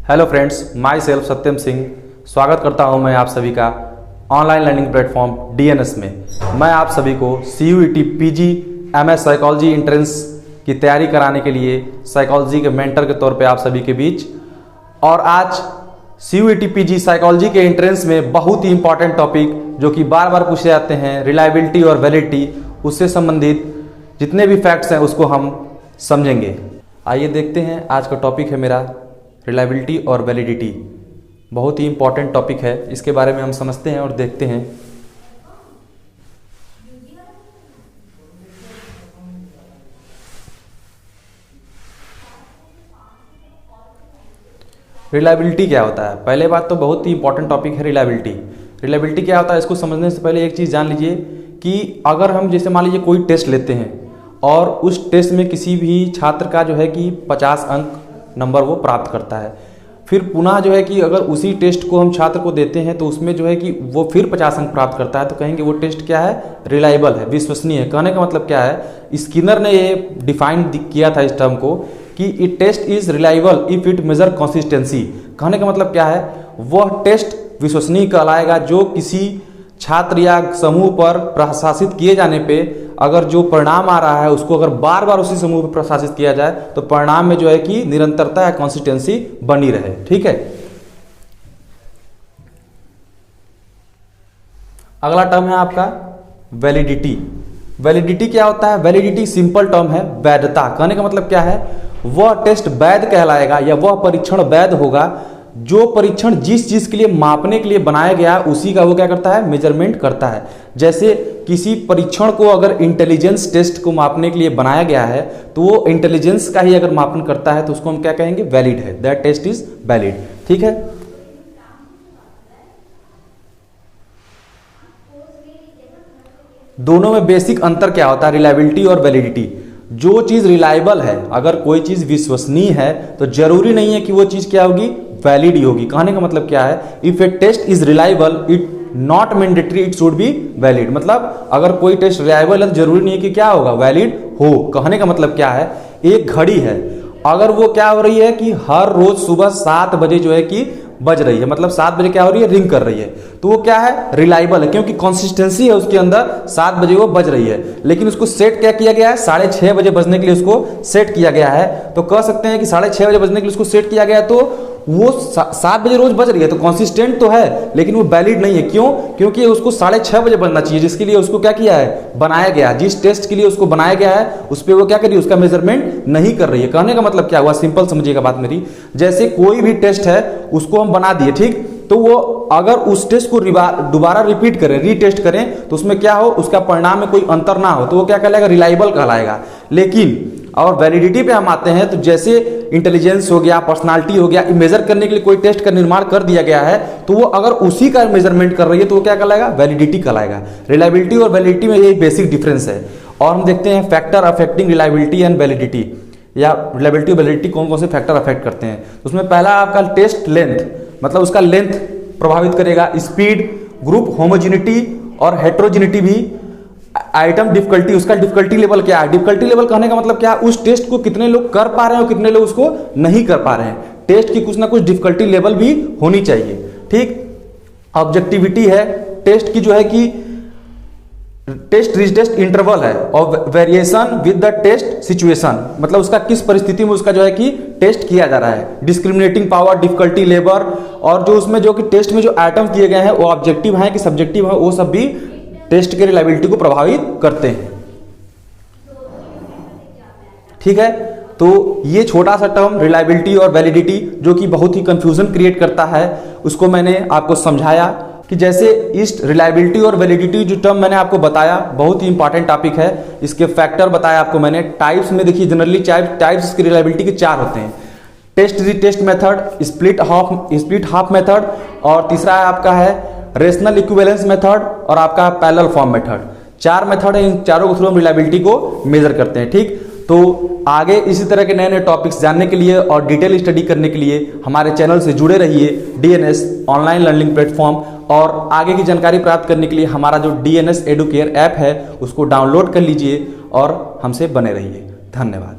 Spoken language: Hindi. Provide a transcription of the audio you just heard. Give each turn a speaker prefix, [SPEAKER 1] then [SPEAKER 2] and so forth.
[SPEAKER 1] Hello friends, my self Satyam Singh स्वागत करता हूं मैं आप सभी का ऑनलाइन लर्निंग प्लेटफॉर्म डीएनएस में। मैं आप सभी को CUET PG MS psychology entrance की तैयारी कराने के लिए साइकोलॉजी के मेंटर के तौर पे आप सभी के बीच, और आज CUET PG साइकोलॉजी के एंट्रेंस में बहुत ही इंपॉर्टेंट टॉपिक जो कि बार बार पूछे जाते हैं, रिलायबिलिटी और वैलिडिटी, उससे संबंधित जितने भी फैक्ट्स हैं उसको हम समझेंगे। आइए देखते हैं, आज का टॉपिक है मेरा रिलायबिलिटी और वैलिडिटी। बहुत ही इंपॉर्टेंट टॉपिक है, इसके बारे में हम समझते हैं और देखते हैं। रिलायबिलिटी क्या होता है? पहले बात तो बहुत ही इंपॉर्टेंट टॉपिक है रिलायबिलिटी। रिलायबिलिटी क्या होता है, इसको समझने से पहले एक चीज़ जान लीजिए कि अगर हम जैसे मान लीजिए कोई टेस्ट लेते हैं और उस टेस्ट में किसी भी छात्र का जो है कि 50 अंक नंबर वो प्राप्त करता है, फिर पुनः जो है कि अगर उसी टेस्ट को हम छात्र को देते हैं तो उसमें जो है कि वो फिर 50 अंक प्राप्त करता है, तो कहेंगे वो टेस्ट क्या है, रिलायबल है, विश्वसनीय है। कहने का मतलब क्या है, स्किनर ने ये डिफाइन किया था इस टर्म को कि it test is reliable if it measure consistency. कहने का मतलब क्या है, वह टेस्ट विश्वसनीय कहलाएगा जो किसी छात्र या समूह पर प्रशासित किए जाने पे अगर जो परिणाम आ रहा है उसको अगर बार बार उसी समूह पर प्रशासित किया जाए तो परिणाम में जो है कि निरंतरता या कंसिस्टेंसी बनी रहे। ठीक है, अगला टर्म है आपका वैलिडिटी। वैलिडिटी क्या होता है? वैलिडिटी सिंपल टर्म है, वैधता। कहने का मतलब क्या है, वह टेस्ट वैध कहलाएगा या वह परीक्षण वैध होगा जो परीक्षण जिस चीज के लिए मापने के लिए बनाया गया उसी का वो क्या करता है, मेजरमेंट करता है। जैसे किसी परीक्षण को अगर इंटेलिजेंस टेस्ट को मापने के लिए बनाया गया है तो वो इंटेलिजेंस का ही अगर मापन करता है तो उसको हम क्या कहेंगे, वैलिड है, दैट टेस्ट इज वैलिड। ठीक है, दोनों में बेसिक अंतर क्या होता है, रिलायबिलिटी और वैलिडिटी। जो चीज रिलायबल है, अगर कोई चीज विश्वसनीय है तो जरूरी नहीं है कि वो चीज क्या होगी, वैलिड ही होगी। कहने का मतलब क्या है, if a test is reliable it not mandatory it should be valid. मतलब अगर कोई टेस्ट रिलायबल है तो जरूरी नहीं है कि क्या होगा, वैलिड हो। कहने का मतलब क्या है, एक घड़ी है, अगर वो क्या हो रही है कि हर रोज सुबह 7 बजे जो है कि बज रही है, मतलब 7 बजे क्या हो रही है, रिंग कर रही है, तो वो क्या है, रिलायबल है, क्योंकि कंसिस्टेंसी है उसके अंदर, 7 बजे वो बज रही है। लेकिन उसको सेट क्या किया गया है, 6:30 बजे बजने के लिए उसको सेट किया गया है। तो कह सकते हैं कि 6:30 बजे बजने के लिए उसको सेट किया गया, तो वो 7 बजे रोज बज रही है तो कंसिस्टेंट तो है लेकिन वो वैलिड नहीं है। क्यों? क्योंकि उसको 6:30 बजे बजना चाहिए, जिसके लिए उसको क्या किया है, बनाया गया। जिस टेस्ट के लिए उसको बनाया गया है उस पर वो क्या कर रही है, उसका मेजरमेंट नहीं कर रही है। कहने का मतलब क्या हुआ, सिंपल समझिएगा बात मेरी। जैसे कोई भी टेस्ट है उसको हम बना दिए, ठीक, तो वो अगर उस टेस्ट को दोबारा रिपीट करें, रीटेस्ट करें, तो उसमें क्या हो, उसका परिणाम में कोई अंतर ना हो, तो वो क्या कहलाएगा, रिलायबल कहलाएगा। लेकिन और वैलिडिटी पे हम आते हैं तो जैसे इंटेलिजेंस हो गया, पर्सनालिटी हो गया, मेजर करने के लिए कोई टेस्ट का निर्माण कर दिया गया है तो वो अगर उसी का मेजरमेंट कर रही है तो वो क्या कहलाएगा, वैलिडिटी कहलाएगा। रिलायबिलिटी और वैलिडिटी में यही बेसिक डिफरेंस है। और हम देखते हैं factor affecting reliability and validity, या रिलायबिलिटी और वैलिडिटी कौन कौन से फैक्टर अफेक्ट करते हैं। तो उसमें पहला आपका टेस्ट लेंथ, मतलब उसका लेंथ प्रभावित करेगा, स्पीड, ग्रुप होमोजेनिटी और हेट्रोजेनिटी भी, आइटम डिफिकल्टी, उसका डिफिकल्टी लेवल क्या है। डिफिकल्टी लेवल कहने का मतलब क्या है, उस टेस्ट को कितने लोग कर पा रहे हैं और कितने लोग उसको नहीं कर पा रहे हैं। टेस्ट की कुछ ना कुछ डिफिकल्टी लेवल भी होनी चाहिए। ठीक, ऑब्जेक्टिविटी है, टेस्ट की जो है कि टेस्ट रीटेस्ट इंटरवल है, और variation with the test situation, मतलब उसका किस परिस्थिति में उसका जो है कि टेस्ट किया जा रहा है। डिस्क्रिमिनेटिंग पावर, डिफिकल्टी लेवल, और जो उसमें जो कि टेस्ट में जो आइटम किए गए हैं वो ऑब्जेक्टिव हैं कि सब्जेक्टिव है, वो सब भी टेस्ट के रिलायबिलिटी को प्रभावित करते हैं। ठीक है, तो ये छोटा सा टर्म रिलायबिलिटी और वैलिडिटी जो कि बहुत ही कंफ्यूजन क्रिएट करता है, उसको मैंने आपको समझाया कि जैसे इस रिलायबिलिटी और वैलिडिटी जो टर्म मैंने आपको बताया बहुत ही इंपॉर्टेंट टॉपिक है। इसके फैक्टर बताया आपको मैंने। टाइप्स में देखिए, जनरली टाइप्स इसकी रिलायबिलिटी के 4 होते हैं, test retest method, split half method, और तीसरा है आपका है रेशनल इक्विवेलेंस मेथड, और आपका पैरेलल फॉर्म मेथड। 4 मेथड है, इन चारों के थ्रू हम रिलायबिलिटी को मेजर करते हैं। ठीक, तो आगे इसी तरह के नए नए टॉपिक्स जानने के लिए और डिटेल स्टडी करने के लिए हमारे चैनल से जुड़े रहिए, डीएनएस ऑनलाइन लर्निंग प्लेटफॉर्म। और आगे की जानकारी प्राप्त करने के लिए हमारा जो डीएनएस एडुकेयर ऐप है उसको डाउनलोड कर लीजिए और हमसे बने रहिए। धन्यवाद।